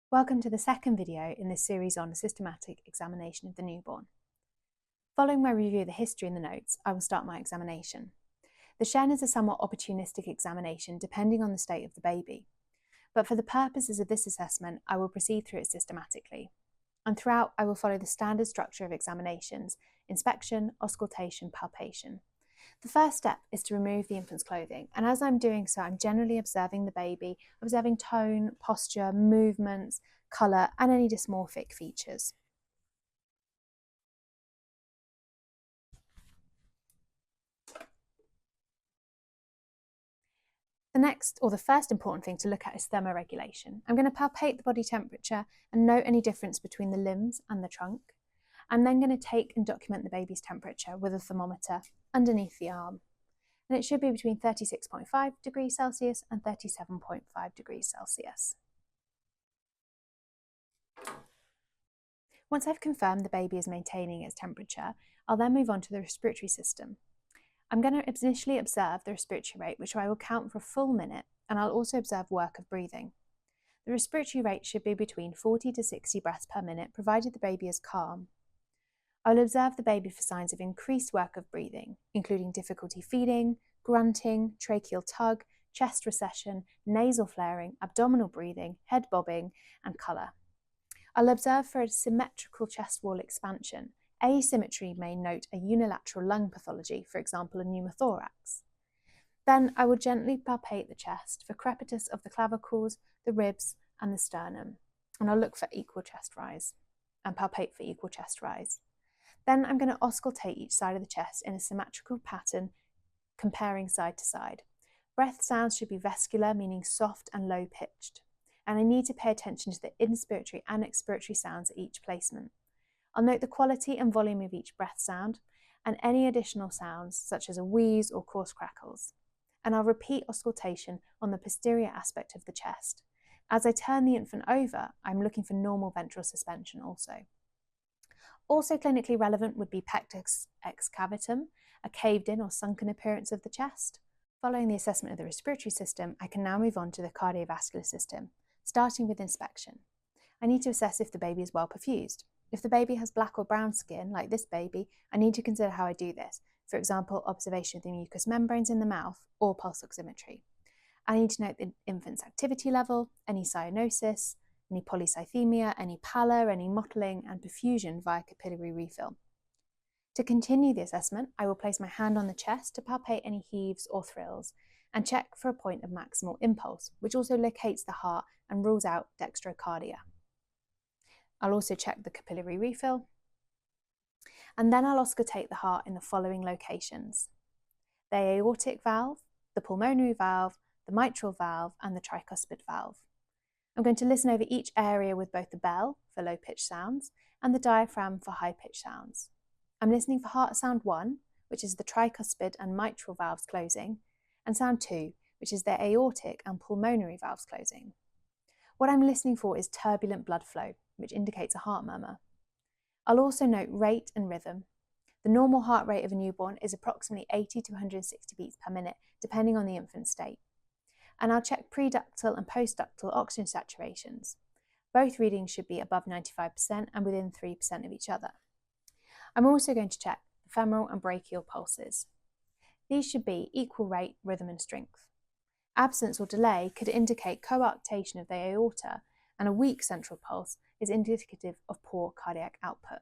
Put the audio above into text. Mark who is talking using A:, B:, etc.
A: Welcome to the second video in this series on a systematic examination of the newborn. Following my review of the history in the notes, I will start my examination. The Shen is a somewhat opportunistic examination depending on the state of the baby, but for the purposes of this assessment, I will proceed through it systematically. And throughout, I will follow the standard structure of examinations: inspection, auscultation, palpation. The first step is to remove the infant's clothing, and as I'm doing so, I'm generally observing the baby, observing tone, posture, movements, colour, and any dysmorphic features. The first important thing to look at is thermoregulation. I'm going to palpate the body temperature and note any difference between the limbs and the trunk. I'm then going to take and document the baby's temperature with a thermometer underneath the arm. And it should be between 36.5 degrees Celsius and 37.5 degrees Celsius. Once I've confirmed the baby is maintaining its temperature, I'll then move on to the respiratory system. I'm going to initially observe the respiratory rate, which I will count for a full minute, and I'll also observe work of breathing. The respiratory rate should be between 40 to 60 breaths per minute, provided the baby is calm. I'll observe the baby for signs of increased work of breathing, including difficulty feeding, grunting, tracheal tug, chest recession, nasal flaring, abdominal breathing, head bobbing, and colour. I'll observe for a symmetrical chest wall expansion. Asymmetry may note a unilateral lung pathology, for example, a pneumothorax. Then I will gently palpate the chest for crepitus of the clavicles, the ribs, and the sternum, and I'll look for equal chest rise and palpate for equal chest rise. Then I'm going to auscultate each side of the chest in a symmetrical pattern, comparing side to side. Breath sounds should be vascular, meaning soft and low pitched, and I need to pay attention to the inspiratory and expiratory sounds at each placement. I'll note the quality and volume of each breath sound and any additional sounds such as a wheeze or coarse crackles. And I'll repeat auscultation on the posterior aspect of the chest. As I turn the infant over, I'm looking for normal ventral suspension also. Also clinically relevant would be pectus excavatum, a caved in or sunken appearance of the chest. Following the assessment of the respiratory system, I can now move on to the cardiovascular system, starting with inspection. I need to assess if the baby is well perfused. If the baby has black or brown skin, like this baby, I need to consider how I do this. For example, observation of the mucous membranes in the mouth or pulse oximetry. I need to note the infant's activity level, any cyanosis, any polycythemia, any pallor, any mottling, and perfusion via capillary refill. To continue the assessment, I will place my hand on the chest to palpate any heaves or thrills and check for a point of maximal impulse, which also locates the heart and rules out dextrocardia. I'll also check the capillary refill, and then I'll auscultate the heart in the following locations: the aortic valve, the pulmonary valve, the mitral valve, and the tricuspid valve. I'm going to listen over each area with both the bell for low-pitched sounds and the diaphragm for high-pitched sounds. I'm listening for heart sound 1, which is the tricuspid and mitral valves closing, and sound 2, which is the aortic and pulmonary valves closing. What I'm listening for is turbulent blood flow, which indicates a heart murmur. I'll also note rate and rhythm. The normal heart rate of a newborn is approximately 80 to 160 beats per minute, depending on the infant's state. And I'll check preductal and postductal oxygen saturations. Both readings should be above 95% and within 3% of each other. I'm also going to check the femoral and brachial pulses. These should be equal rate, rhythm, and strength. Absence or delay could indicate coarctation of the aorta, and a weak central pulse is indicative of poor cardiac output.